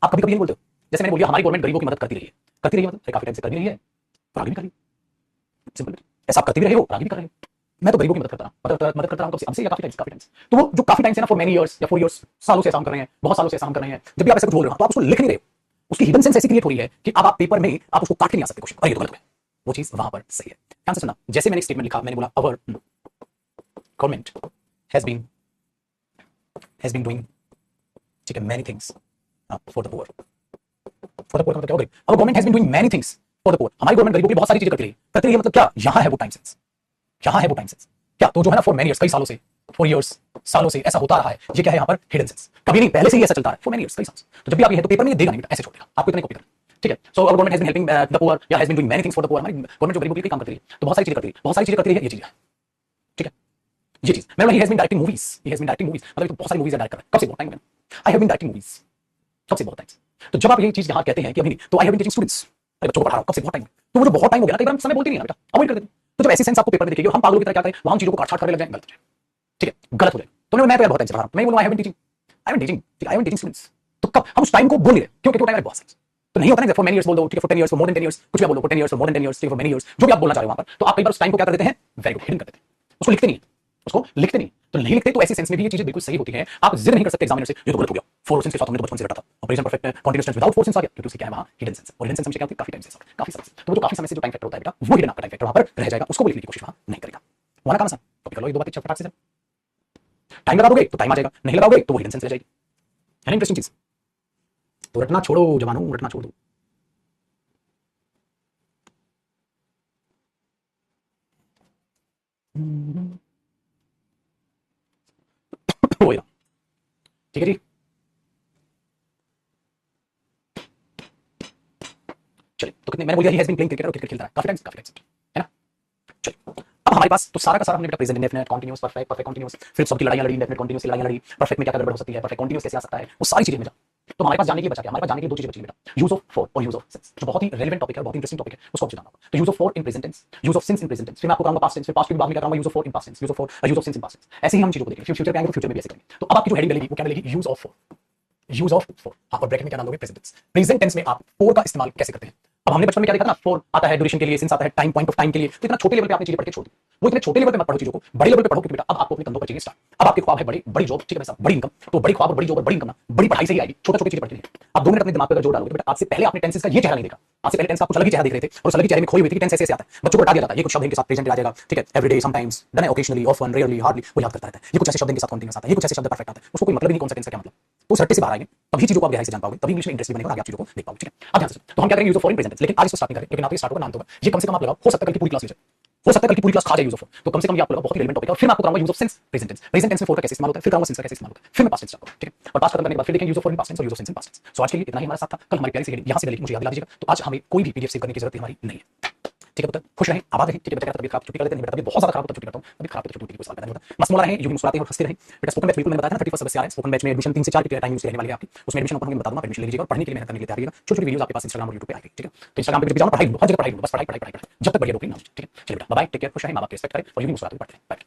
आप कभी कभी ये बोलते हो, जैसे मैंने बोलिए हमारी गवर्नमेंट गरीबों की मदद करती रही है, करती रही है मतलब काफी टाइम से कर भी रही है और आगे भी कर रही है, सिंपल। ऐसा आप करते भी रहे हो और आगे भी कर रहे हो। मैं तो गरीबों की मदद करता हूं, मदद करता हूं कब से, हमसे या काफी टाइम से। तो वो जो काफी टाइम से ना, फॉर मेनी इयर्स या 4 इयर्स, सालों से ऐसा हम कर रहे हैं, बहुत सालों से ऐसा हम कर रहे हैं, जब भी आप ऐसा कुछ बोल रहे हो तो आप उसको लिख नहीं रहे हो, उसकी हिडन सेंस ऐसी क्रिएट हो रही है कि अब आप पेपर में आप उसको काट के नहीं आ सकते क्वेश्चन, ये तो गलत है, वो चीज वहां पर सही है। ध्यान से सुनना, जैसे मैंने एक स्टेटमेंट लिखा, मैंने बोला our government has been doing, ठीक है, many things for the poor, for the poor का मतलब क्या हो गई, our government has been doing many things for the poor, हमारी गवर्नमेंट गरीबों की बहुत सारी चीजें करती रही है, मतलब क्या, यहां है वो टाइम सेंस, यहां है वो टाइम सेंस, क्या तो जो है ना, फॉर मेनी इयर्स, कई सालों से, 4 इयर्स, सालों से ऐसा होता रहा है, ये क्या है यहाँ पर, हिडन सेंस, कभी नहीं, पहले से ही ऐसा चलता है, फॉर मेनी इयर्स, कई सालों से। तो जब भी आप ये है तो पेपर में ये देगा नहीं, ऐसे छोड़ देगा, आपको इतने कॉपी करना, ठीक है। So our government has been helping the poor या has been doing many things for the poor, हमारी गवर्नमेंट जो गरीबों के लिए काम करती है, तो बहुत सारी चीजें करती है, बहुत सारी चीजें करती है, ये चीज है, ठीक है। ये चीज मैं, he has been directing movies, he has been directing movies, मतलब तो बहुत सारी मूवीज डायरेक्ट कर रहा है, कब से, बहुत टाइम में, I have been directing movies, कब से, बहुत टाइम। तो जब आप ये चीज यहां कहते हैं कि अभी नहीं, तो I have been teaching students, अरे बच्चों को पढ़ा रहा हूं कब से, बहुत टाइम, तो वो जो बहुत टाइम हो गया ना, कई बार हम समय बोलते नहीं है ना बेटा, अवॉइड कर देते हैं। तो जब ऐसी सेंस आपको पेपर में दिखेगी और हम पागलों की तरह क्या करें, वहां चीजों को काट छाट करने लग जाए, गलत हो जाए, ठीक है, गलत हो जाए। तो मैं तो यार बहुत टाइम से पढ़ा रहा हूं, मैं बोलूंगा I have been teaching, I have been teaching, ठीक है, I have been teaching students. तो कब हम उस टाइम को बोल नहीं रहे, क्यों? क्योंकि वो टाइम है बहुत साल, तो नहीं होता ना, फॉर मेनी इयर्स बोल दो, ठीक है, for 10 years, for more than 10 years, कुछ भी बोलो, for 10 years, for more than 10 years, ठीक है, फॉर मेनी इयर्स, जो भी आप बोलना चाह रहे हो वहां पर, तो आप कई बार उस टाइम को क्या कर देते हैं, वेरी गुड, हिडन कर देते हैं, उसको लिखते नहीं है, उसको लिखते नहीं, तो नहीं लिखते तो ऐसी सेंस में भी ये चीजें बिल्कुल सही होती है। आप जिद नहीं कर सकते एग्जामिनर से ये तो गलत हो गया, फोर सेंस के साथ हमने तो बचपन से रटा था, और प्रेजेंट परफेक्ट है, continuous tense without for sense आ गया, क्योंकि उसकी क्या है वहां हिडन सेंस, और हिडन सेंस में क्या होती है, काफी टाइम से, काफी समय से, तो वो जो काफी समय से जो टाइम फैक्टर होता है बेटा, वो हिडन आपका टाइम फैक्टर वहां पर रह जाएगा, उसको लिखने की कोशिश वहां नहीं करेगा। वहां काम आसान, कॉपी कर लो, एक दो बातें फटाक से, टाइम लगा दोगे तो टाइम आ जाएगा, नहीं लगाओगे तो वो हिडन सेंस रह जाएगी, है ना इंटरेस्टिंग चीज। तो रटना छोड़ो जवानों, रटना छोड़ दो। वही ना, ठीक है जी, चलिए, तो कितने मैंने बोल दिया, he has been playing cricket, और क्रिकेट खेलता है काफी टाइम से, है ना। चलिए, अब हमारे पास तो सारा का सारा हमने बेटा present indefinite, continuous, perfect, perfect continuous, फिर सबकी लड़ाइयां लड़ी, इंडेफिनिट कॉन्टिन्यूअस की लड़ाइयां लड़ी, परफेक्ट में क्या क्या गड़बड़ हो सकती है, परफेक्ट कॉन्टिन्यूअस कैसे आ सकता है, वो सारी चीजें में जा। तो हमारे पास जानने के लिए बचा क्या, हमारे पास जानने के लिए दो चीजें बची बेटा, यूज ऑफ फॉर और यूज ऑफ सिंस, जो बहुत ही रेलेवेंट टॉपिक है, बहुत ही इंटरेस्टिंग टॉपिक है, उसको आपको जानना होगा। तो use of for in present tense, use of since in present tense, फिर मैं आपको कराऊंगा पास्ट टेंस, फिर पास्ट के बाद में क्या कराऊंगा, use of for in past tense, use of for, use of since in past tense, ऐसे ही हम चीजों को देखेंगे, फिर फ्यूचर पे आएंगे तो फ्यूचर में भी ऐसे करेंगे। तो अब आपकी जो हेडिंग मिलेगी वो क्या मिलेगी, use of for, use of for, आप ब्रैकेट में क्या डाल दोगे, प्रेजेंट टेंस, प्रेजेंट टेंस में आप फॉर का इस्तेमाल कैसे करते हैं। अब हमने बचपन में क्या देखा था ना, फॉर आता है ड्यूरेशन के लिए, सिंस आता है टाइम, पॉइंट ऑफ टाइम के लिए, तो इतना छोटे लेवल पे आपने चीजें पढ़ के छोड़ दी, वो इतने छोटे लेवल पे मत पढ़ो चीजों को, बड़े लेवल पे पढ़ो, क्योंकि बेटा अब आपको अपने कंधों पर चाहिए स्टार्ट, अब आपके ख्वाब है बड़ी बड़ी जॉब, ठीक है भाई, बड़ी इनकम, तो बड़ी ख्वाब और बड़ी जॉब और बड़ी इनकम ना बड़ी पढ़ाई से ही आएगी, छोटी छोटी चीजें पढ़ते नहीं। आप 2 मिनट अपने दिमाग पर जोर डालोगे, बेटा आज से पहले आपने टेंसेस का ये चेहरा नहीं देखा, आज से पहले टेंस का कुछ अलग ही चेहरा देख रहे थे, और उस अलग ही चेहरे में खोई हुई थी कि टेंस ऐसे आता है, बच्चों को बता दिया जाता है, ये कुछ शब्द इनके साथ प्रेजेंट आ जाएगा, ठीक है, everyday, sometimes, then occasionally, often, rarely, hardly, वो याद करता रहता है, ये कुछ ऐसे शब्द इनके साथ कॉन्टिन्यूअस आता है, ये कुछ ऐसे शब्द परफेक्ट आता है, उसको कोई मतलब ही नहीं कौन सा टेंस का क्या मतलब, तो उस रट्टे से बाहर आएंगे, तभी चीजों को आप गहराई से जान पाओगे, तभी इंग्लिश में इंटरेस्ट बनेगा और आगे आप चीजों को देख पाओगे, ठीक है। अब ध्यान से, तो हम क्या करेंगे, use of for in present tense, लेकिन आज इसको स्टार्ट नहीं करें, लेकिन आप ये स्टार्ट होगा नाम होगा, ये कम से कम आप लगाओ, हो सकता है कल की पूरी क्लास ले जाए, हो सकता है कल की पूरी क्लास खा जाए यूज ऑफ, तो कम से कम ये आपको लगा बहुत ही रेलेवेंट टॉपिक है। और फिर मैं आपको कराऊंगा use of since present tense, present tense में फॉर का कैसे इस्तेमाल होता है, फिर कराऊंगा सिंस का कैसे इस्तेमाल होता है, फिर मैं पास्ट टेंस स्टार्ट करूंगा, ठीक है। और पास्ट खत्म करने के बाद फिर देखेंगे use of for in past tense और use of since in past tense. So आज के लिए इतना ही हमारा साथ था, कल हमारी प्यारी सी हेडिंग यहां से मिलेगी, मुझे याद दिला दीजिएगा। तो आज हमें कोई भी पीडीएफ सेव करने की जरूरत हमारी नहीं है, ठीक है पुत्र, खुश रहें, आबाद रहें, ठीक है। बेटा तबीयत खराब छुट्टी कर लेते हैं, बेटा तबीयत बहुत ज्यादा खराब होता है छुट्टी करता हूं, तबीयत खराब तो छुट्टी कोई सवाल पैदा नहीं होता, मस्त मुला रहें, यूं मुस्कुराते हैं और हंसते रहें। बेटा स्पोकन बैच बिल्कुल मैंने बताया था 31 से आ रहा है, स्पोकन बैच में एडमिशन 3 से 4 की टाइम यूज रहने वाली है आपकी, उसमें एडमिशन ओपन होंगे बता दूंगा, एडमिशन ले लीजिएगा और पढ़ने के लिए मेहनत करने के लिए तैयार रहिएगा। छोटी छोटी वीडियोस आपके पास इंस्टाग्राम और यूट्यूब पे आएगी, ठीक है। तो इंस्टाग्राम पे जब भी जाओ पढ़ाई लो, हर जगह पढ़ाई लो, बस पढ़ाई पढ़ाई पढ़ाई, जब तक बढ़िया नौकरी ना हो, ठीक है। चलिए बेटा बाय, टेक केयर, खुश रहें, मां बाप की रिस्पेक्ट करें और यूं मुस्कुराते हुए पढ़ते रहें, बाय।